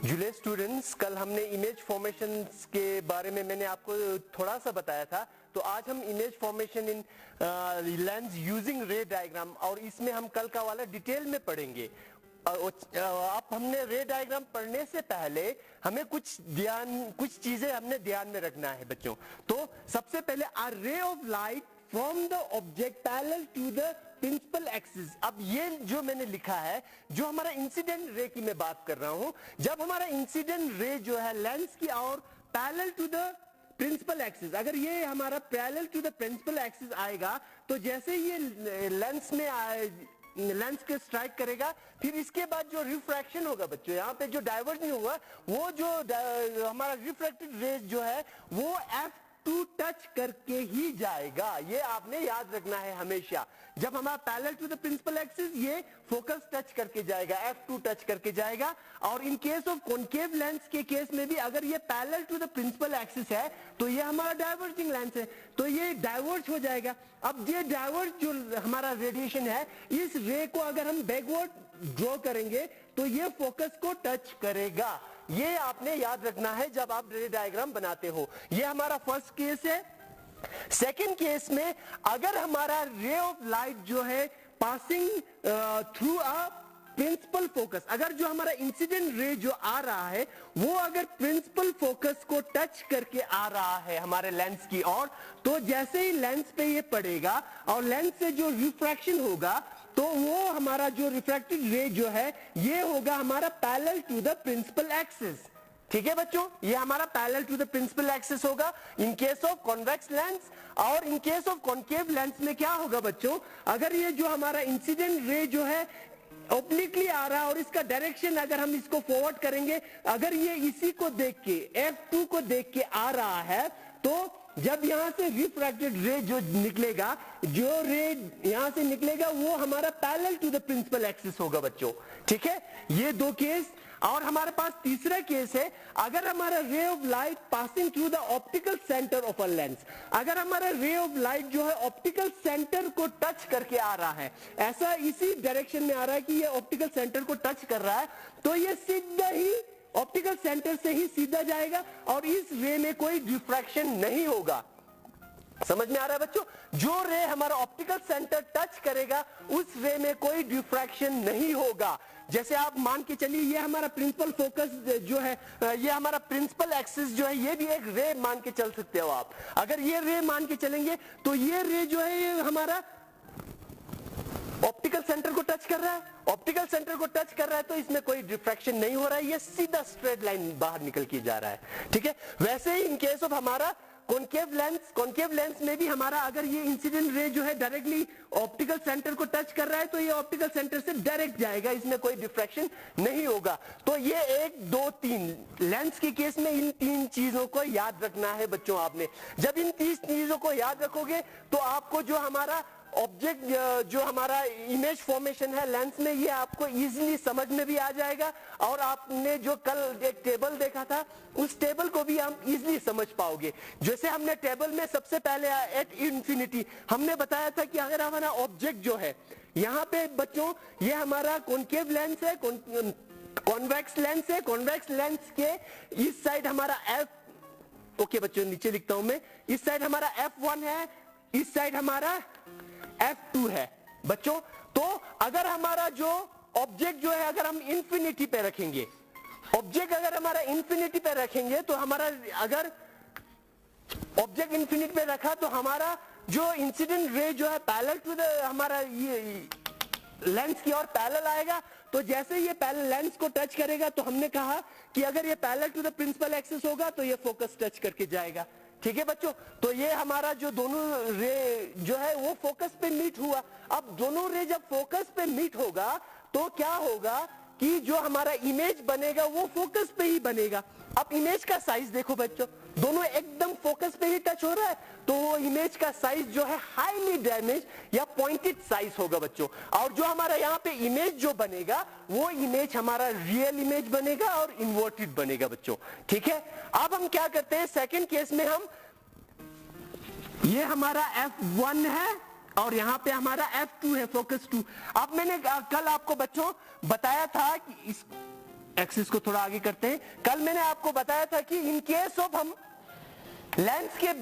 जुले स्टूडेंट्स, कल हमने इमेज फॉर्मेशन के बारे में मैंने आपको थोड़ा सा बताया था। तो आज हम इमेज फॉर्मेशन इन लेंस यूजिंग रे डायग्राम, और इसमें हम कल का वाला डिटेल में पढ़ेंगे। आप हमने रे डायग्राम पढ़ने से पहले हमें कुछ चीजें हमने ध्यान में रखना है बच्चों। तो सबसे पहले a ray of light from the object parallel to the principal axis. अब ये जो मैंने लिखा है, जो हमारा इंसिडेंट रे की मैं बात कर रहा हूं, जब हमारा इंसिडेंट रे जो है लेंस की और parallel to the principal axis, अगर ये हमारा parallel to the principal axis आएगा तो जैसे ये लेंस के स्ट्राइक करेगा, फिर इसके बाद जो रिफ्रैक्शन होगा बच्चों, यहाँ पे जो डाइवर्जन होगा, वो जो हमारा रिफ्रैक्टेड रेज जो है वो F2 टच करके ही जाएगा। ये आपने याद रखना है हमेशा। जब हमारा parallel to the principal axis, ये फोकस टच करके जाएगा, F2 टच करके जाएगा। और in case of concave lens के केस में भी अगर ये parallel to the principal axis है तो ये हमारा डाइवर्जिंग लेंस है, तो ये डाइवर्ज हो जाएगा। अब ये डाइवर्ज जो हमारा रेडिएशन है, इस रे को अगर हम बैकवर्ड ड्रॉ करेंगे तो ये फोकस को टच करेगा। ये आपने याद रखना है जब आप रे डायग्राम बनाते हो। ये हमारा फर्स्ट केस है। सेकंड केस में अगर हमारा रे ऑफ लाइट जो है passing through a principal focus, अगर जो हमारा इंसिडेंट रे जो आ रहा है वो अगर प्रिंसिपल फोकस को टच करके आ रहा है हमारे लेंस की ओर, तो जैसे ही लेंस पे ये पड़ेगा और लेंस से जो रिफ्रैक्शन होगा, तो वो हमारा जो रिफ्रैक्टेड रे जो है ये होगा हमारा parallel to the principal axis. ठीक है बच्चों, ये हमारा parallel to the principal axis होगा in case of convex lens. और in case of concave lens में क्या होगा बच्चों, अगर ये जो हमारा इंसिडेंट रे जो है ऑब्लिकली आ रहा है और इसका डायरेक्शन अगर हम इसको फॉरवर्ड करेंगे, अगर ये इसी को देख के F2 को देख के आ रहा है, तो जब यहां से रिफ्रैक्टेड रे जो निकलेगा, जो रे यहां से निकलेगा वो हमारा parallel to the principal axis होगा बच्चों। ठीक है, ये दो केस। और हमारे पास तीसरा केस है, अगर हमारा ray of light passing through the optical centre of a lens, अगर हमारा रे ऑफ लाइट जो है ऑप्टिकल सेंटर को टच करके आ रहा है, ऐसा इसी डायरेक्शन में आ रहा है कि ये ऑप्टिकल सेंटर को टच कर रहा है, तो ये सीधा ही ऑप्टिकल सेंटर से ही सीधा जाएगा और इस रे में कोई डिफ्रैक्शन नहीं होगा। समझ में आ रहा है बच्चों? जो रे हमारा ऑप्टिकल सेंटर टच करेगा उस रे में कोई डिफ्रैक्शन नहीं होगा। जैसे आप मान के चलिए, ये हमारा प्रिंसिपल फोकस जो है, ये हमारा प्रिंसिपल एक्सिस जो है, ये भी एक रे मान के चल सकते हो आप। अगर ये रे मान के चलेंगे तो ये रे जो है ये हमारा ऑप्टिकल सेंटर को टच कर रहा है, ऑप्टिकल सेंटर को टच कर रहा है, तो इसमें कोई डिफ्रैक्शन नहीं हो रहा है, ये सीधा स्ट्रेट लाइन बाहर निकल के जा रहा है। ठीक है, वैसे ही इन केस ऑफ हमारा कॉनकेव लेंस में भी हमारा अगर ये इंसिडेंट रे जो है डायरेक्टली ऑप्टिकल सेंटर को टच कर रहा है, तो ये ऑप्टिकल सेंटर से डायरेक्ट जाएगा, इसमें कोई डिफ्रैक्शन नहीं होगा। तो ये 1 2 3 लेंस के केस में इन 3 चीजों को याद रखना है बच्चों आपने। जब इन 3 चीजों को याद रखोगे तो आपको जो हमारा ऑब्जेक्ट, जो हमारा इमेज फॉर्मेशन है लेंस में, ये आपको इजीली समझ में भी आ जाएगा। और आपने जो कल एक टेबल देखा था, उस टेबल को भी हम इजीली समझ पाओगे। जैसे हमने टेबल में सबसे पहले एट इंफिनिटी हमने बताया था कि अगर हमारा ऑब्जेक्ट जो है, यहाँ पे बच्चों ये हमारा कॉनकेव लेंस है, कॉन्वेक्स लेंस है, कॉन्वेक्स लेंस के इस साइड हमारा ओके बच्चों नीचे लिखता हूं मैं, इस साइड हमारा F1 है, इस साइड हमारा F2 है बच्चों। तो अगर हमारा जो ऑब्जेक्ट जो है, अगर हम इंफिनिटी पे रखेंगे, ऑब्जेक्ट अगर हमारा इंफिनिटी पे रखेंगे, तो हमारा अगर ऑब्जेक्ट इंफिनिटी पे रखा तो हमारा जो इंसिडेंट रे जो है पैरेलल टू द हमारा ये लेंस की ओर पैरेलल आएगा। तो जैसे ये पैरेलल लेंस को टच करेगा, तो हमने कहा कि अगर ये parallel to the principal axis होगा तो ये फोकस टच करके जाएगा। ठीक है बच्चों, तो ये हमारा जो दोनों रे जो है वो फोकस पे मीट हुआ। अब दोनों रे जब फोकस पे मीट होगा तो क्या होगा कि जो हमारा इमेज बनेगा वो फोकस पे ही बनेगा। अब इमेज का साइज देखो बच्चों, दोनों एकदम फोकस पे ही टच हो रहा है, तो वो इमेज का साइज जो है हाईली डैमेज या पॉइंटेड साइज होगा बच्चों। और जो हमारा यहाँ पे इमेज जो बनेगा वो इमेज हमारा रियल इमेज बनेगा और इन्वर्टेड बनेगा बच्चों। ठीक है, अब हम क्या करते हैं, सेकंड केस में हम, ये हमारा F1 है और यहाँ पे हमारा F2 है, फोकस 2। अब मैंने कल आपको बच्चों बताया था कि एक्सिस को थोड़ा आगे करते हैं। कल मैंने आपको बताया था कि इन केस ऑफ हम लेंस के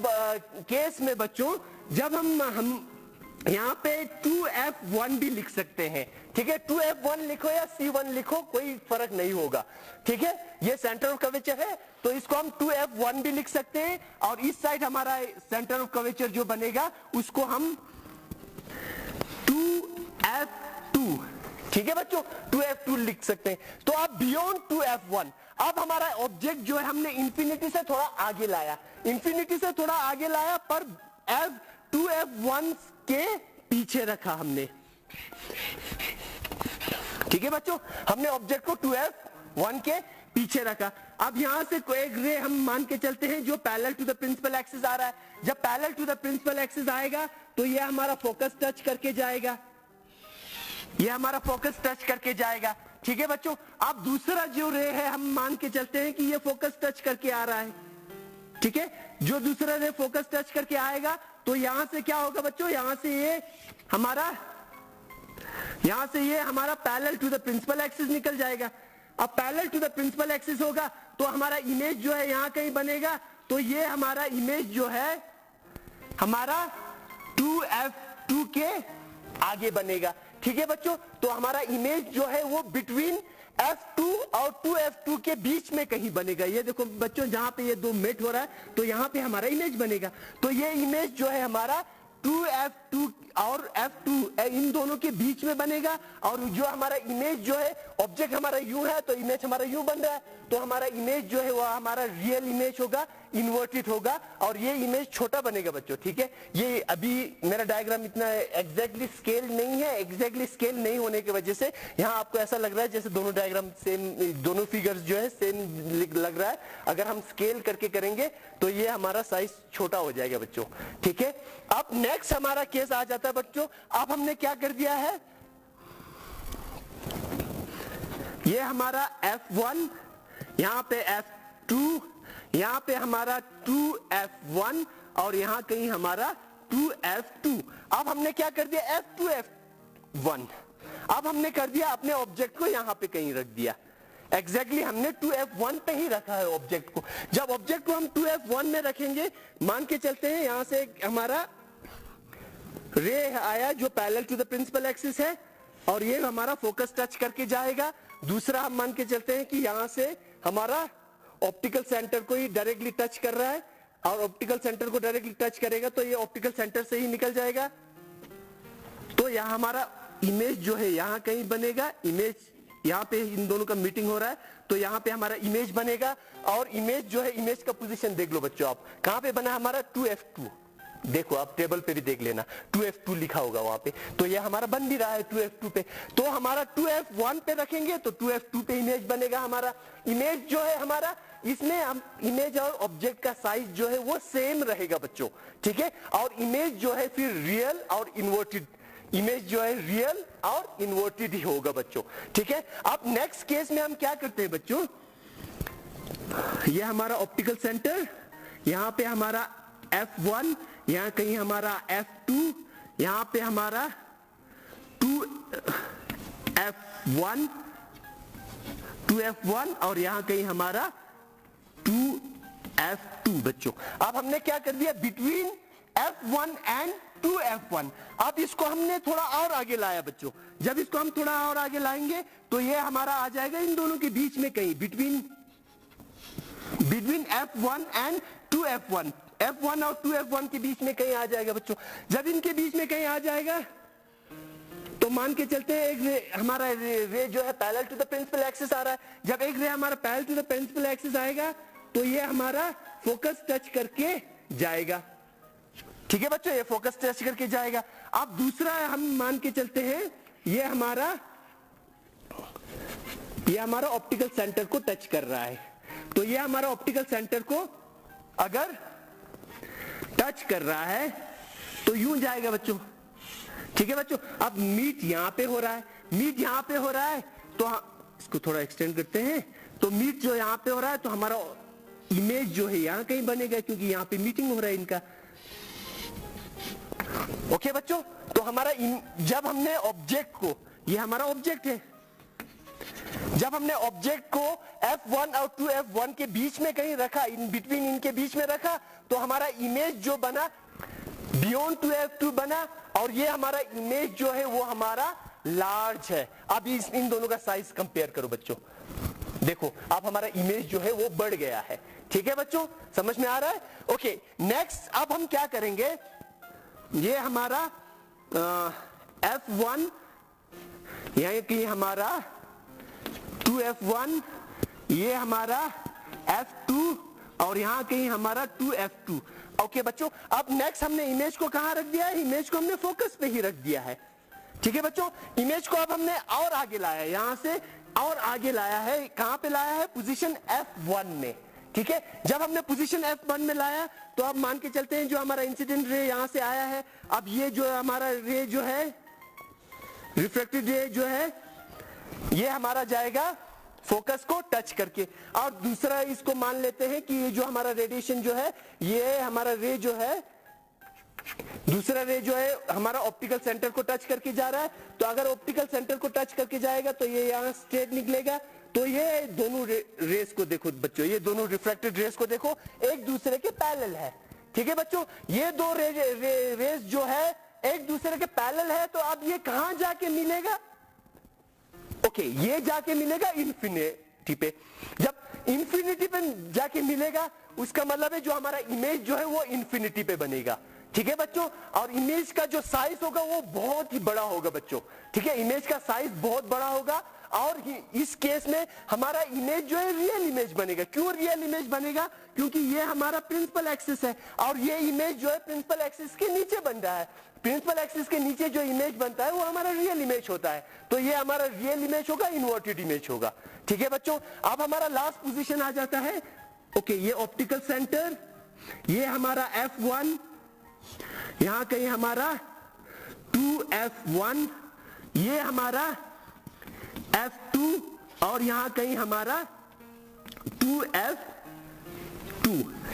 केस में बच्चों, जब हम यहाँ पे 2f1 भी लिख सकते हैं, ठीक है। 2f1 लिखो या c1 लिखो, कोई फर्क नहीं होगा, ठीक है। ये सेंटर ऑफ कर्वेचर है तो इसको हम 2f1 भी लिख सकते हैं, और इस साइड हमारा सेंटर ऑफ कर्वेचर जो बनेगा उसको हम 2f2, ठीक है बच्चों, 2f2 लिख सकते हैं। तो अब बियॉन्ड 2f1, अब हमारा ऑब्जेक्ट जो है हमने इंफिनिटी से थोड़ा आगे लाया, इंफिनिटी से थोड़ा आगे लाया, पर 2f1 के पीछे रखा हमने, ठीक है बच्चों। हमने ऑब्जेक्ट को 2f1 के पीछे रखा। अब यहां से कोई एक रे हम मान के चलते हैं जो parallel to the principal axis आ रहा है। जब parallel to the principal axis आएगा तो ये हमारा फोकस टच करके जाएगा, ये हमारा फोकस टच करके जाएगा, ठीक है बच्चों। अब दूसरा जो रे है हम मान के चलते हैं कि ये फोकस टच करके आ रहा है, ठीक है। जो दूसरा रे फोकस टच करके आएगा तो यहां से क्या होगा बच्चों, यहां से ये हमारा parallel to the principal axis निकल जाएगा। अब parallel to the principal axis होगा तो हमारा इमेज जो है यहां कहीं बनेगा, तो ये हमारा इमेज जो है हमारा 2f2 के आगे बनेगा, ठीक है बच्चों। तो हमारा इमेज जो है वो बिटवीन f2 और 2f2 के बीच में कहीं बनेगा। ये देखो बच्चों, जहां पे ये दो मेट हो रहा है तो यहां पे हमारा इमेज बनेगा। तो ये इमेज जो है हमारा 2f2 और f2 इन दोनों के बीच में बनेगा, और जो हमारा इमेज जो है, ऑब्जेक्ट हमारा यू है तो इमेज हमारा यू बन रहा है, तो हमारा इमेज जो है वो हमारा रियल इमेज होगा, इन्वर्टेड होगा, और ये इमेज छोटा बनेगा बच्चों, ठीक है। ये अभी मेरा डायग्राम इतना एग्जैक्टली स्केल नहीं है, एग्जैक्टली स्केल नहीं होने की वजह से यहाँ आपको ऐसा लग रहा है जैसे दोनों डायग्राम सेम, दोनों फिगर्स जो है सेम लग रहा है। अगर हम स्केल करके करेंगे तो ये हमारा साइज छोटा हो जाएगा बच्चों, ठीक है। अब नेक्स्ट हमारा केस आ जाता है बच्चों। अब हमने क्या कर दिया है, ये हमारा f1, यहां पे f2, यहां पे हमारा 2f1 और यहां कहीं हमारा 2f2। अब हमने क्या कर दिया, f2 f1, अब हमने कर दिया अपने ऑब्जेक्ट को यहां पे कहीं रख दिया, एग्जैक्टली हमने 2f1 पे ही रखा है ऑब्जेक्ट को। जब ऑब्जेक्ट को हम 2f1 में रखेंगे, मान के चलते हैं यहां से हमारा रे आया जो parallel to the principal axis है, और ये हमारा फोकस टच करके जाएगा। दूसरा हम मान के चलते हैं कि यहां से हमारा ऑप्टिकल सेंटर को ही डायरेक्टली टच कर रहा है, और ऑप्टिकल सेंटर को डायरेक्टली टच करेगा तो ये ऑप्टिकल सेंटर से ही निकल जाएगा। तो यहां हमारा इमेज जो है यहां कहीं बनेगा, इमेज यहां पे इन दोनों का मीटिंग हो रहा है तो यहां पे हमारा इमेज बनेगा। और इमेज जो है, इमेज का पोजीशन देख लो बच्चों, आप कहां पे बना हमारा 2f2, देखो आप टेबल पे भी देख लेना 2f2 लिखा होगा वहां पे, तो ये हमारा बन भी रहा है 2f2 पे। तो हमारा 2f1 पे रखेंगे तो 2f2 पे इमेज बनेगा हमारा। इमेज जो है हमारा, इसमें हम इमेज और ऑब्जेक्ट का साइज जो है वो सेम रहेगा बच्चों, ठीक है। और इमेज जो है फिर रियल और इन्वर्टेड, इमेज जो है रियल और इन्वर्टेड ही होगा बच्चों, ठीक है। अब नेक्स्ट केस में हम क्या करते हैं बच्चों, ये हमारा ऑप्टिकल सेंटर, यहां पे हमारा f1, यहां कहीं हमारा f2, यहां पे हमारा 2f1 और यहां कहीं हमारा 2f2 बच्चों। अब हमने क्या कर दिया, बिटवीन f1 एंड 2f1। अब इसको हमने थोड़ा और आगे लाया बच्चों। जब इसको हम थोड़ा और आगे लाएंगे तो ये हमारा आ जाएगा इन दोनों के बीच में कहीं, between f1 and 2f1, f1 और 2f1 के बीच में कहीं आ जाएगा बच्चों। जब इनके बीच में कहीं आ जाएगा तो मान के चलते हैं एक रे, हमारा रे जो है parallel to the principal axis आ रहा है। जब एक रे हमारा parallel to the principal axis आएगा तो ये हमारा फोकस टच करके जाएगा, ठीक है बच्चों, ये फोकस टच करके जाएगा। अब दूसरा हम मान के चलते हैं ये हमारा ऑप्टिकल सेंटर को टच कर रहा है, तो ये हमारा ऑप्टिकल सेंटर को अगर टच कर रहा है तो यूं जाएगा बच्चों, ठीक है बच्चों। अब मीट यहां पे हो रहा है, मीट यहां पे हो रहा है तो इसको थोड़ा एक्सटेंड करते हैं, तो मीट जो यहां पे हो रहा है तो हमारा इमेज जो है यहां कहीं बनेगा क्योंकि यहां पे मीटिंग हो रहा है इनका, ओके बच्चों। तो हमारा जब हमने ऑब्जेक्ट को, ये हमारा ऑब्जेक्ट है, जब हमने ऑब्जेक्ट को F1 और 2F1 के बीच में कहीं रखा, इन बिटवीन इनके बीच में रखा, तो हमारा इमेज जो बना बियॉन्ड 2F2 बना, और ये हमारा इमेज जो है वो हमारा लार्ज है। अब इन दोनों का साइज कंपेयर करो बच्चों, देखो अब हमारा इमेज जो है वो बढ़ गया है। ठीक है बच्चों, समझ में आ रहा है? ओके, नेक्स्ट अब हम क्या करेंगे, ये हमारा F1 यानी कि हमारा 2F1, ये हमारा F2 और यहां कहीं हमारा 2F2। ओके बच्चों, अब नेक्स्ट हमने इमेज को कहां रख दिया है? इमेज को हमने फोकस पे ही रख दिया है। ठीक है बच्चों, इमेज को अब हमने और आगे लाया है, यहां से और आगे लाया है। कहां पे लाया है? पोजीशन F1 में। ठीक है, जब हमने पोजीशन F1 में लाया तो अब मान के चलते हैं जो हमारा इंसिडेंट रे यहां से आया है, अब ये जो हमारा रे जो है, रिफ्लेक्टेड रे जो है, ये हमारा जाएगा फोकस को टच करके। और दूसरा इसको मान लेते हैं कि ये जो हमारा रेडिएशन जो है, ये हमारा रे जो है, दूसरा रे जो है हमारा ऑप्टिकल सेंटर को टच करके जा रहा है। तो अगर ऑप्टिकल सेंटर को टच करके जाएगा तो ये यहां स्ट्रेट निकलेगा। तो ये दोनों रेस को देखो बच्चों, ये दोनों रिफ्रैक्टेड रेस को देखो, एक दूसरे के पैरेलल है। ठीक है बच्चों, ये दो रेस जो है एक दूसरे के पैरेलल है। तो अब ये कहां जाके मिलेगा? ओके, ये जाके मिलेगा इंफिनिटी पे। जब इंफिनिटी पे जाके मिलेगा उसका मतलब है जो हमारा इमेज जो है वो इंफिनिटी पे बनेगा। ठीक है बच्चों, और इमेज का जो साइज होगा वो बहुत ही बड़ा होगा बच्चों। ठीक है, इमेज का साइज बहुत बड़ा होगा, और इस केस में हमारा इमेज जो है रियल इमेज बनेगा। क्यों रियल इमेज बनेगा? क्योंकि ये हमारा प्रिंसिपल एक्सिस है और ये इमेज जो है प्रिंसिपल एक्सिस के नीचे बन रहा है। प्रिंसिपल एक्सिस के नीचे जो इमेज बनता है वो हमारा रियल इमेज होता है। तो ये हमारा रियल इमेज होगा, इन्वर्टेड इमेज होगा। ठीक है बच्चों, अब हमारा लास्ट पोजीशन आ जाता है। ओके, ये ऑप्टिकल सेंटर, ये हमारा F1, यहां कहीं हमारा 2F1, ये हमारा F2 और यहां कहीं हमारा 2F2।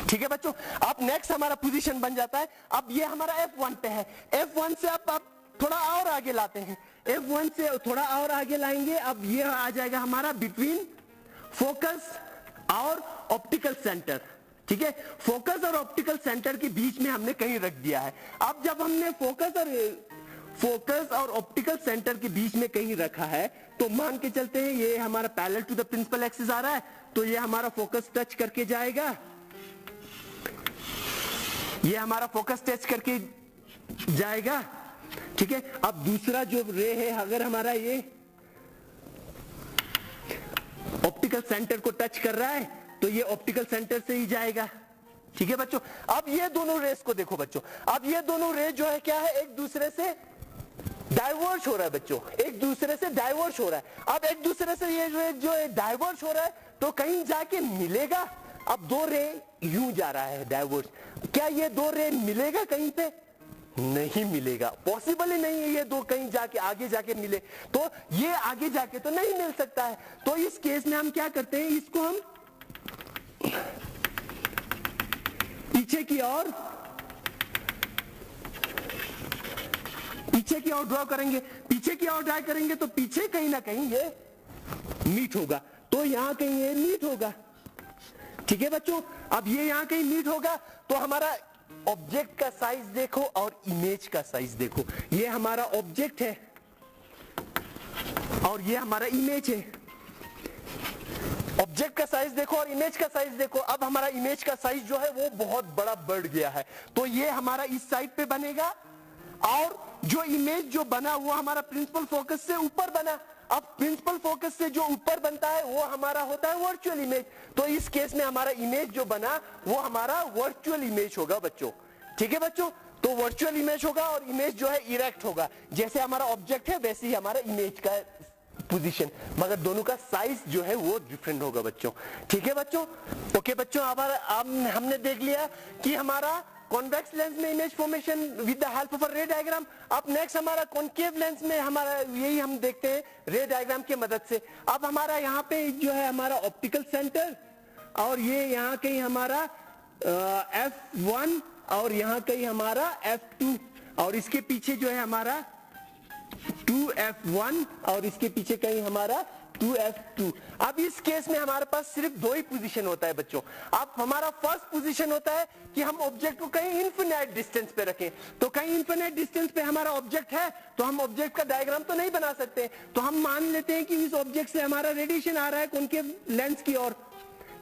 ठीक है बच्चों, अब नेक्स्ट हमारा पोजीशन बन जाता है। अब ये हमारा F1 पे है। F1 से अब थोड़ा और आगे लाते हैं, F1 से थोड़ा और आगे लाएंगे। अब ये आ जाएगा हमारा बिटवीन फोकस और ऑप्टिकल सेंटर। ठीक है, फोकस और ऑप्टिकल सेंटर के बीच में हमने कहीं रख दिया है। अब जब हमने फोकस और ऑप्टिकल सेंटर के बीच में कहीं रखा है तो मान के चलते हैं ये हमारा parallel to the principal axis आ रहा है, तो ये हमारा फोकस टच करके जाएगा, ये हमारा फोकस टच करके जाएगा। ठीक है, अब दूसरा जो रे है, अगर हमारा ये ऑप्टिकल सेंटर को टच कर रहा है तो ये ऑप्टिकल सेंटर से ही जाएगा। ठीक है बच्चों, अब ये दोनों रेस को देखो बच्चों, अब ये दोनों रे जो है क्या है, एक दूसरे से डाइवर्ज हो रहा है बच्चों, एक दूसरे से डाइवर्ज हो रहा है। अब एक दूसरे से ये रे जो है डाइवर्ज हो रहा है तो कहीं जाके मिलेगा। अब दो रे यूं जा रहा है डाइवर्ज, क्या ये दो रे मिलेगा कहीं पे? नहीं मिलेगा, पॉसिबल ही नहीं है ये दो कहीं जाके आगे जाके मिले। तो ये आगे जाके तो नहीं मिल सकता है। तो इस केस में हम क्या करते हैं, इसको हम पीछे की ओर ड्रॉ करेंगे। पीछे की ओर ड्रॉ करेंगे तो पीछे कहीं ना कहीं ये मीट होगा, तो यहां कहीं ये मीट होगा। ठीक है बच्चों, अब ये यहां कहीं मीट होगा तो हमारा ऑब्जेक्ट का साइज देखो और इमेज का साइज देखो। ये हमारा ऑब्जेक्ट है और ये हमारा इमेज है। ऑब्जेक्ट का साइज देखो और इमेज का साइज देखो। अब हमारा इमेज का साइज जो है वो बहुत बड़ा बढ़ गया है, तो ये हमारा इस साइड पे बनेगा और जो इमेज जो बना वो हमारा प्रिंसिपल फोकस से ऊपर बना। अब प्रिंसिपल फोकस से जो ऊपर बनता है वो हमारा होता है वर्चुअल इमेज। तो इस केस में हमारा इमेज जो बना वो हमारा वर्चुअल इमेज होगा बच्चों। ठीक है बच्चों, तो वर्चुअल इमेज होगा और इमेज जो है इरेक्ट होगा। जैसे हमारा ऑब्जेक्ट है वैसे ही हमारा इमेज का पोजीशन, मगर दोनों का साइज जो है वो डिफरेंट होगा बच्चों। ठीक है बच्चों, ओके बच्चों, अब हमने देख लिया कि हमारा कॉन्वेक्स लेंस में image formation with the help of a रे डायग्राम। अब नेक्स्ट हमारा कॉनकेव लेंस में हमारा यही हम देखते हैं रे डायग्राम की मदद से। अब हमारा यहाँ पे जो है हमारा ऑप्टिकल सेंटर और ये यहाँ कहीं हमारा F1 और यहाँ कहीं हमारा F2 और इसके पीछे जो है हमारा 2F1 और इसके पीछे कहीं हमारा 2f2। अब इस केस में हमारे पास सिर्फ दो ही पोजीशन होता है बच्चों। अब हमारा फर्स्ट पोजीशन होता है कि हम ऑब्जेक्ट को कहीं इनफिनाइट डिस्टेंस पे रखें। तो कहीं इनफिनाइट डिस्टेंस पे हमारा ऑब्जेक्ट है तो हम ऑब्जेक्ट का डायग्राम तो नहीं बना सकते, तो हम मान लेते हैं कि इस ऑब्जेक्ट से हमारा रेडिएशन आ रहा है कॉनकेव लेंस की ओर,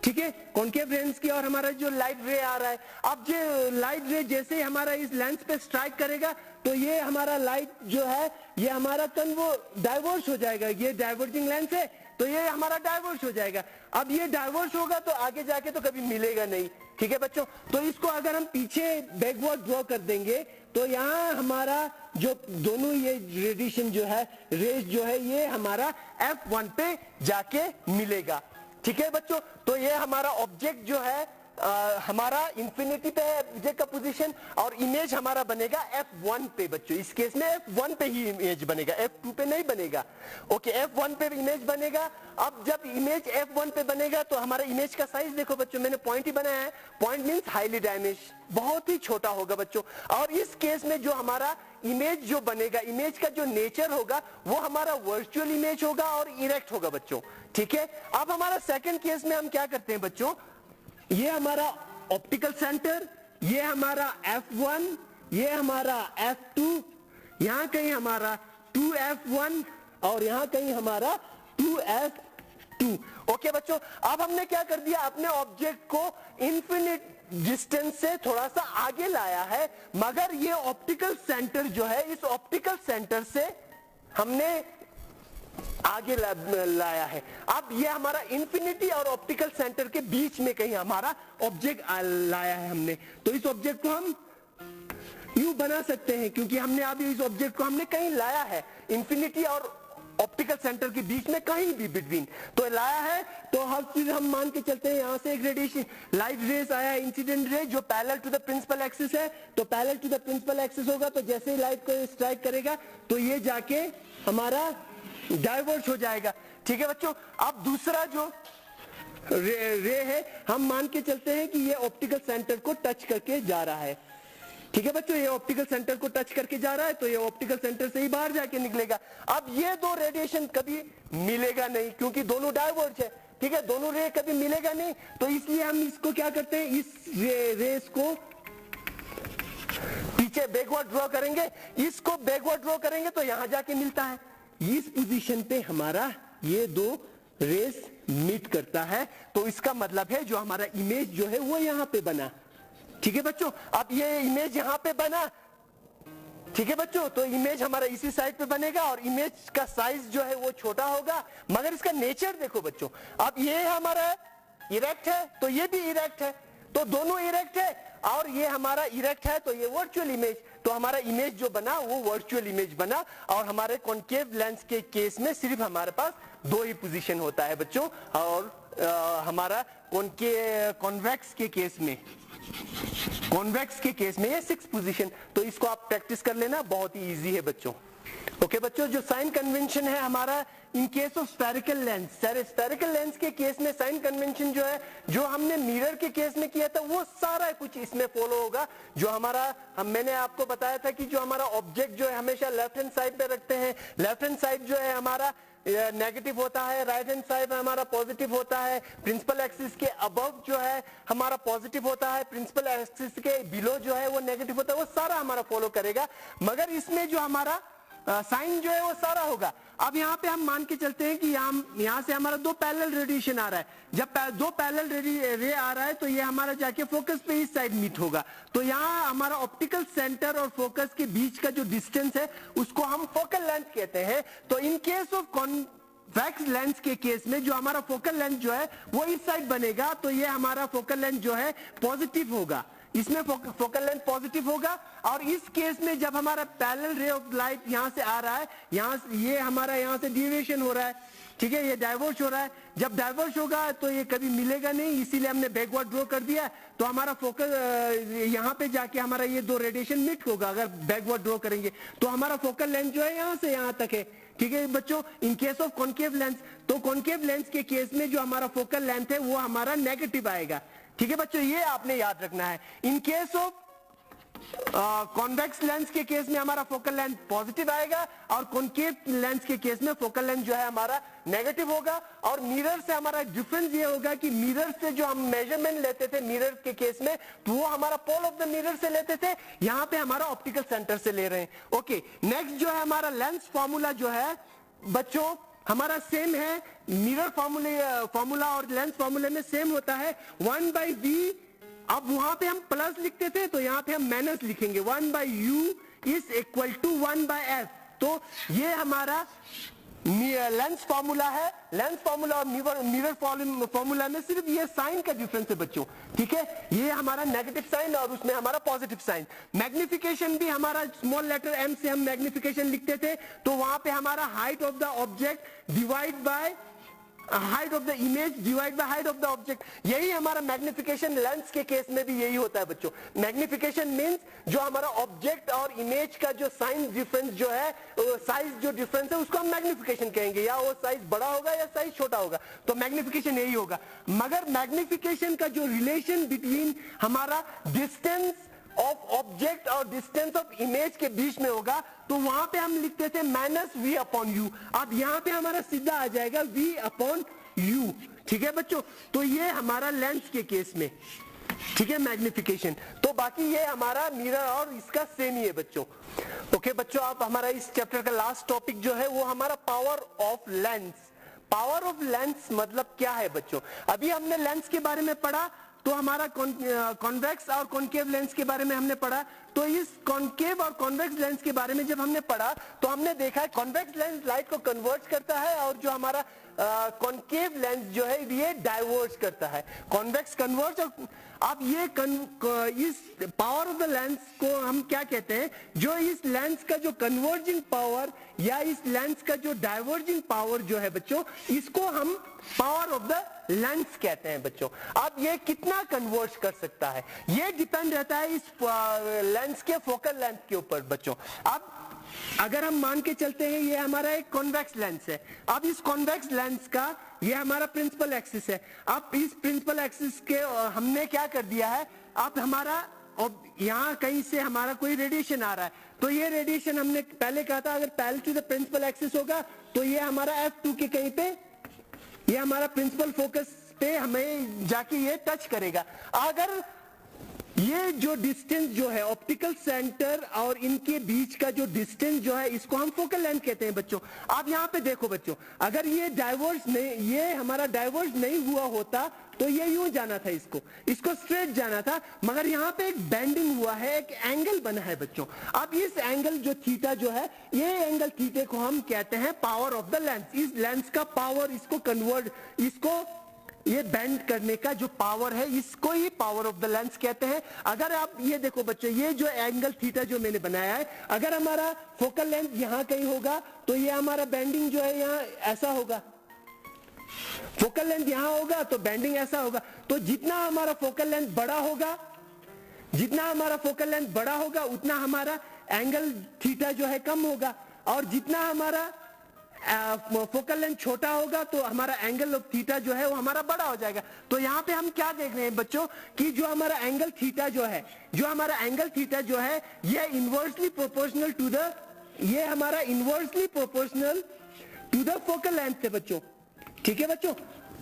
ठीक है, कॉनकेव लेंस की ओर हमारा जो लाइट रे आ रहा है। अब जो लाइट रे जैसे ही हमारा इस लेंस पे स्ट्राइक करेगा तो ये हमारा लाइट जो है ये हमारा कन वो डाइवर्स हो जाएगा। ये डाइवर्जिंग लेंस है तो ये हमारा डाइवर्स हो जाएगा। अब ये डाइवर्स होगा तो आगे जाके तो कभी मिलेगा नहीं, ठीक है बच्चों। तो इसको अगर हम पीछे बैकवर्ड ड्रॉ कर देंगे तो यहाँ हमारा जो दोनों ये रेडिएशन जो है, रेज जो है, ये हमारा F1 पे जाके मिलेगा, ठीक है बच्चों। तो ये हमारा ऑब्जेक्ट जो है हमारा इंफिनिटी पे है ऑब्जेक्ट का पोजीशन और इमेज हमारा बनेगा F1 पे बच्चों। इस केस में F1 पे ही इमेज बनेगा, F2 पे नहीं बनेगा। ओके, F1 पे इमेज बनेगा। अब जब इमेज F1 पे बनेगा तो हमारा इमेज का साइज देखो बच्चों, मैंने पॉइंट ही बनाया है। पॉइंट मींस हाईली डायमेंश, बहुत ही छोटा होगा बच्चों। और इस केस में जो हमारा इमेज जो बनेगा, इमेज का जो नेचर होगा वो हमारा वर्चुअल इमेज होगा और इरेक्ट होगा बच्चों, ठीक है। अब हमारा सेकंड केस में हम क्या करते हैं बच्चों, ये हमारा ऑप्टिकल सेंटर, ये हमारा F1, ये हमारा F2, यहां कहीं हमारा 2F1 और यहां कहीं हमारा 2F2। ओके बच्चों, अब हमने क्या कर दिया, अपने ऑब्जेक्ट को इनफिनिट डिस्टेंस से थोड़ा सा आगे लाया है, मगर ये ऑप्टिकल सेंटर जो है, इस ऑप्टिकल सेंटर से हमने आगे लाया है। अब ये हमारा इंफिनिटी और ऑप्टिकल सेंटर के बीच में कहीं हमारा ऑब्जेक्ट लाया है हमने। तो इस ऑब्जेक्ट को हम यूं बना सकते हैं क्योंकि हमने अभी इस ऑब्जेक्ट को हमने कहीं लाया है, इंफिनिटी और ऑप्टिकल सेंटर के बीच में कहीं भी बिटवीन तो लाया है। तो फिर हम मान के चलते हैं यहां से एक रेडिएशन लाइट रेस आया है, इंसिडेंट रे, जो parallel to the principal axis है। तो parallel to the principal axis होगा तो जैसे ही लाइट को स्ट्राइक करेगा तो ये जाके हमारा डाइवर्ज हो जाएगा, ठीक है बच्चों। अब दूसरा जो रे है, हम मान के चलते हैं कि ये ऑप्टिकल सेंटर को टच करके जा रहा है, ठीक है बच्चों। ये ऑप्टिकल सेंटर को टच करके जा रहा है तो ये ऑप्टिकल सेंटर से ही बाहर जाके निकलेगा। अब ये दो रेडिएशन कभी मिलेगा नहीं क्योंकि दोनों डाइवर्ज है, ठीक है, दोनों रे कभी मिलेगा नहीं। तो इसलिए हम इसको क्या करते हैं, इस रेस को पीछे बैकवर्ड ड्रॉ करेंगे, इसको बैकवर्ड ड्रॉ करेंगे तो यहां जाके मिलता है। इस पोजीशन पे हमारा ये दो रेस मीट करता है तो इसका मतलब है जो हमारा इमेज जो है वो यहां पे बना, ठीक है बच्चों। अब ये इमेज यहां पे बना, ठीक है बच्चों, तो इमेज हमारा इसी साइड पे बनेगा और इमेज का साइज जो है वो छोटा होगा, मगर इसका नेचर देखो बच्चों। अब ये हमारा इरेक्ट है तो ये भी इरेक्ट है, तो दोनों इरेक्ट है और ये हमारा इरेक्ट है तो ये वर्चुअल इमेज। तो हमारा इमेज जो बना वो वर्चुअल इमेज बना। और हमारे कॉनकेव लेंस के केस में सिर्फ हमारे पास दो ही पोजीशन होता है बच्चों, और हमारा कॉन्वेक्स के केस में, कॉन्वेक्स के केस में ये 6 पोजीशन। तो इसको आप प्रैक्टिस कर लेना, बहुत ही इजी है बच्चों। ओके बच्चों, जो साइन कन्वेंशन है हमारा इन case of spherical lens, spherical lens के केस में साइन कन्वेंशन जो है, जो हमने मिरर के केस में किया था वो सारा कुछ इसमें फॉलो होगा। जो हमारा मैंने आपको बताया था कि जो हमारा ऑब्जेक्ट जो है हमेशा लेफ्ट हैंड साइड पे रखते हैं, लेफ्ट हैंड साइड जो है हमारा नेगेटिव होता है, राइट हैंड साइड हमारा पॉजिटिव होता है, प्रिंसिपल एक्सिस के अबव जो है हमारा पॉजिटिव होता है, प्रिंसिपल एक्सिस के बिलो जो है वो नेगेटिव होता है, वो सारा हमारा फॉलो करेगा। मगर इसमें जो हमारा साइन जो है वो सारा होगा। अब यहाँ पे हम मान के चलते हैं कि यहाँ से हमारा दो पैरेलल रेडिएशन आ रहा है। जब दो पैरेलल रे आ रहा है तो ये हमारा जाके फोकस पे इस साइड मीट होगा। तो यहाँ हमारा ऑप्टिकल सेंटर और फोकस के बीच का जो डिस्टेंस है उसको हम फोकल लेंथ कहते हैं। तो इन केस ऑफ कॉन्वेक्स लेंस के केस में जो हमारा फोकल लेंथ जो है वो इस साइड बनेगा, तो ये हमारा फोकल लेंथ जो है पॉजिटिव होगा, इसमें फोकल लेंथ पॉजिटिव होगा। और इस केस में जब हमारा पैरेलल रे ऑफ लाइट यहां से आ रहा है, ये हमारा यहां से डिविएशन हो रहा है, ठीक है, ये डाइवर्ज हो रहा है। जब डाइवर्ज होगा तो ये कभी मिलेगा नहीं, इसीलिए हमने बैकवर्ड ड्रॉ कर दिया। तो हमारा फोकस यहां पे जाके हमारा ये दो रेडिएशन मिट होगा अगर बैकवर्ड ड्रॉ करेंगे। तो हमारा फोकल लेंथ जो है यहां से यहां तक है, ठीक है बच्चों। इन केस ऑफ कॉनकेव लेंस, तो कॉनकेव लेंस के केस में जो हमारा फोकल लेंथ है वो हमारा नेगेटिव आएगा, ठीक है बच्चों, ये आपने याद रखना है। इन केस ऑफ कॉन्वेक्स लेंस के केस में हमारा फोकल लेंथ पॉजिटिव आएगा और कॉनकेव लेंस के केस में फोकल लेंथ जो है हमारा नेगेटिव होगा। और मिरर से हमारा डिफरेंस ये होगा कि मिरर से जो हम मेजरमेंट लेते थे मिरर के केस में, तो वो हमारा पोल ऑफ द मिरर से लेते थे, यहां पे हमारा ऑप्टिकल सेंटर से ले रहे हैं। ओके, नेक्स्ट जो है हमारा लेंस फॉर्मूला जो है बच्चों हमारा सेम है, मिरर फॉर्मूला और लेंस फॉर्मूले में सेम होता है, 1/v। अब वहां पे हम प्लस लिखते थे तो यहां पे हम माइनस लिखेंगे, 1/u is equal to 1/f। तो ये हमारा लेंस फॉर्मूला है। लेंस फॉर्मूला और मिरर फॉर्मूला में सिर्फ ये साइन का डिफरेंस है बच्चों, ठीक है। ये हमारा नेगेटिव साइन और उसमें हमारा पॉजिटिव साइन। मैग्निफिकेशन भी हमारा स्मॉल लेटर m से हम मैग्निफिकेशन लिखते थे, तो वहां पे हमारा height of the object divide by height of the image divide by height of the object. यही हमारा मैग्निफिकेशन लेंस के केस में भी यही होता है बच्चों। मैग्निफिकेशन मींस जो हमारा ऑब्जेक्ट और इमेज का जो साइज डिफरेंस जो है, साइज जो डिफरेंस है उसको हम मैग्निफिकेशन कहेंगे, या वो साइज बड़ा होगा या साइज छोटा होगा, तो मैग्निफिकेशन यही होगा। मगर मैग्निफिकेशन का जो रिलेशन बिटवीन हमारा डिस्टेंस ऑफ ऑब्जेक्ट और डिस्टेंस ऑफ इमेज के बीच में होगा, तो वहां पे हम लिखते थे -v/u। अब यहां पे हमारा सीधा आ जाएगा v/u, ठीक है बच्चों। तो ये हमारा लेंस के केस में, ठीक है, मैग्निफिकेशन। तो बाकी ये हमारा मिरर और इसका सेम ही है बच्चों। ओके बच्चों, आप हमारा इस चैप्टर का लास्ट टॉपिक जो है वो हमारा power of lens. Power of lens मतलब क्या है बच्चों? अभी हमने लेंस के बारे में पढ़ा, तो हमारा कॉन्वेक्स और कॉनकेव लेंस के बारे में हमने पढ़ा। तो इस कॉनकेव और कॉन्वेक्स लेंस के बारे में जब हमने पढ़ा तो हमने देखा है कॉन्वेक्स लेंस लाइट को कन्वर्ट करता है और जो हमारा कॉनकेव लेंस जो है ये डाइवर्ज करता है। Convex convert. अब ये इस पावर ऑफ द लेंस को हम क्या कहते हैं? जो इस लेंस का जो कन्वर्जिंग पावर या इस लेंस का जो डाइवर्जिंग पावर जो है बच्चों, इसको हम पावर ऑफ द लेंस कहते हैं बच्चों। अब ये कितना कन्वर्ट कर सकता है ये डिपेंड रहता है इस लेंस के फोकल लेंथ के ऊपर बच्चों। अब अगर हम मान के चलते हैं ये हमारा एक कॉन्वेक्स लेंस है। अब इस कॉन्वेक्स लेंस का ये हमारा प्रिंसिपल एक्सिस है। अब इस प्रिंसिपल एक्सिस के हमने क्या कर दिया है, अब हमारा यहाँ कहीं से हमारा कोई रेडिएशन आ रहा है, तो ये रेडिएशन हमने पहले कहा था अगर parallel to the principal axis होगा तो ये हमारा F2 के कहीं पे, ये हमारा प्रिंसिपल फोकस पे हमें जाके ये टच करेगा। अगर ये जो डिस्टेंस जो है ऑप्टिकल सेंटर और इनके बीच का जो डिस्टेंस जो है इसको हम फोकल लेंथ कहते हैं बच्चों। आप यहाँ पे देखो बच्चों, अगर ये डाइवर्ज नहीं, ये हमारा डाइवर्ज नहीं हुआ होता तो ये यूं जाना था, इसको स्ट्रेट जाना था, मगर यहाँ पे एक बेंडिंग हुआ है, एक एंगल बना है बच्चों। अब इस एंगल जो थीटा जो है, ये एंगल थीटे को हम कहते हैं पावर ऑफ द लेंस। इस लेंस का पावर, इसको कन्वर्ट, इसको ये बेंड करने का जो पावर है इसको ही पावर ऑफ द लेंस कहते हैं। अगर आप ये देखो बच्चों, ये जो एंगल थीटा जो मैंने बनाया है, अगर हमारा फोकल लेंथ यहाँ कहीं होगा तो ये हमारा बेंडिंग जो है यहाँ ऐसा होगा, फोकल लेंथ यहाँ होगा तो बेंडिंग ऐसा होगा। तो जितना हमारा फोकल लेंथ बड़ा होगा, जितना हमारा फोकल लेंथ बड़ा होगा उतना हमारा एंगल थीटा जो है कम होगा, और जितना हमारा फोकल लेंथ छोटा होगा तो हमारा एंगल ऑफ थीटा जो है वो हमारा बड़ा हो जाएगा। तो यहाँ पे हम क्या देख रहे हैं बच्चों कि जो हमारा एंगल थीटा जो है, जो हमारा एंगल थीटा जो है ये इनवर्सली प्रोपोर्शनल टू द, ये हमारा inversely proportional to the focal length है बच्चों, ठीक है बच्चों।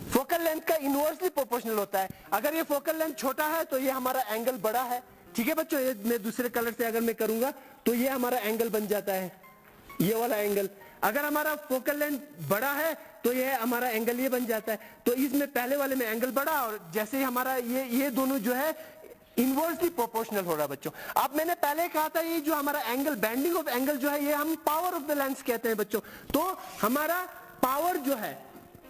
फोकल लेंथ का इनवर्सली प्रोपोर्शनल होता है। अगर ये फोकल लेंथ छोटा है तो ये हमारा एंगल बड़ा है, ठीक है बच्चों। ये मैं दूसरे कलर से अगर मैं करूंगा तो ये हमारा एंगल बन जाता है, ये वाला एंगल। अगर हमारा फोकल लेंथ बड़ा है तो ये हमारा एंगल ये बन जाता है। तो इसमें पहले वाले में एंगल बड़ा, और जैसे ही हमारा ये दोनों जो है इनवर्सली प्रोपोर्शनल हो रहा है बच्चों। अब मैंने पहले कहा था ये जो हमारा एंगल, बेंडिंग ऑफ एंगल जो है ये हम पावर ऑफ द लेंस कहते हैं बच्चों। तो हमारा पावर जो है,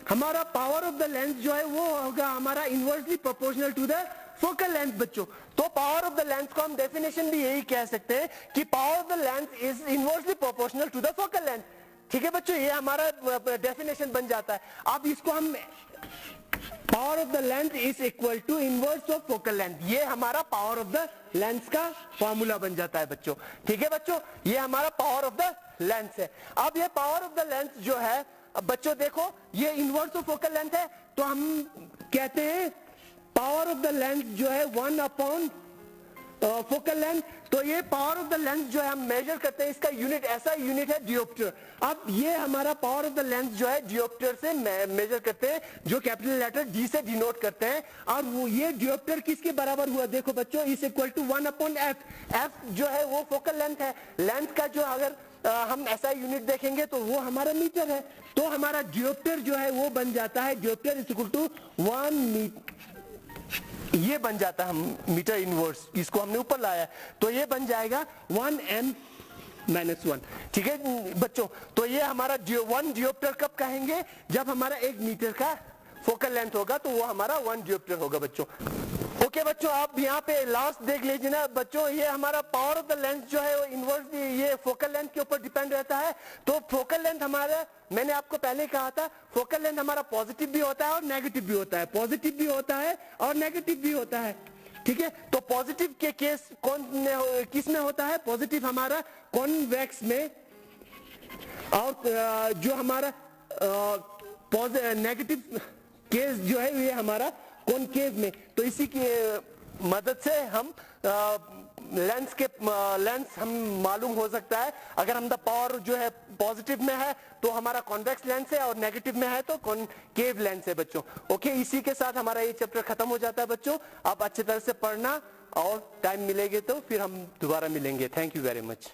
हमारा पावर ऑफ द लेंस जो है वो होगा हमारा inversely proportional to the focal length बच्चों। तो पावर ऑफ द लेंस को हम डेफिनेशन भी यही कह सकते हैं कि power of the lens is inversely proportional to the focal length, ठीक है बच्चों। ये हमारा डेफिनेशन बन जाता है। अब इसको हम power of the length is equal to inverse of focal length, ये हमारा पावर ऑफ द लेंस का फॉर्मूला बन जाता है बच्चों, ठीक है बच्चों। ये हमारा पावर ऑफ द लेंस है। अब ये पावर ऑफ द लेंस जो है, अब बच्चों देखो ये इनवर्स ऑफ फोकल लेंथ है, तो हम कहते हैं पावर ऑफ द लेंस जो है 1/, फोकल लेंथ, तो ये पावर ऑफ द लेंस जो है हम मेजर करते हैं, इसका यूनिट ऐसा यूनिट है डियोप्टर। अब ये हमारा पावर ऑफ द लेंस जो है डियोप्टर से मेजर करते हैं, जो कैपिटल लेटर डी से डिनोट करते हैं। और वो ये डियोप्टर किसके बराबर हुआ, देखो बच्चों, is equal to 1/f। F जो है वो फोकल लेंथ है। लेंथ का जो अगर हम ऐसा यूनिट देखेंगे तो वो हमारा मीटर है। तो हमारा डियोप्टर जो है वो बन जाता है, डियोप्टर इज इक्वल टू 1 मीटर, ये बन जाता है हम मीटर इनवर्स, इसको हमने ऊपर लाया, तो ये बन जाएगा 1m-1। ठीक है बच्चों, तो ये हमारा 1 डियोप्टर कब कहेंगे, जब हमारा 1 मीटर का फोकल लेंथ होगा, तो वो हमारा 1 डियोप्टर होगा बच्चों। ओके बच्चों, आप यहाँ पे लास्ट देख लीजिए ना बच्चों, ये हमारा पावर ऑफ द लेंस जो है वो इनवर्स ये फोकल लेंथ के ऊपर डिपेंड रहता है। तो फोकल लेंथ हमारा, मैंने आपको पहले कहा था, फोकल लेंथ हमारा पॉजिटिव भी होता है और नेगेटिव भी होता है, पॉजिटिव भी होता है और नेगेटिव भी होता है। ठीक है, तो पॉजिटिव के केस किस में होता है, पॉजिटिव हमारा कॉन्वेक्स में, और जो हमारा नेगेटिव केस जो है ये हमारा कॉनकेव में। तो इसी की मदद से हम लेंस हम मालूम हो सकता है, अगर हम द पावर जो है पॉजिटिव में है तो हमारा कॉन्वेक्स लेंस है, और नेगेटिव में है तो कॉनकेव लेंस है बच्चों। ओके, इसी के साथ हमारा ये चैप्टर खत्म हो जाता है बच्चों। आप अच्छी तरह से पढ़ना, और टाइम मिलेगा तो फिर हम दोबारा मिलेंगे। Thank you very much.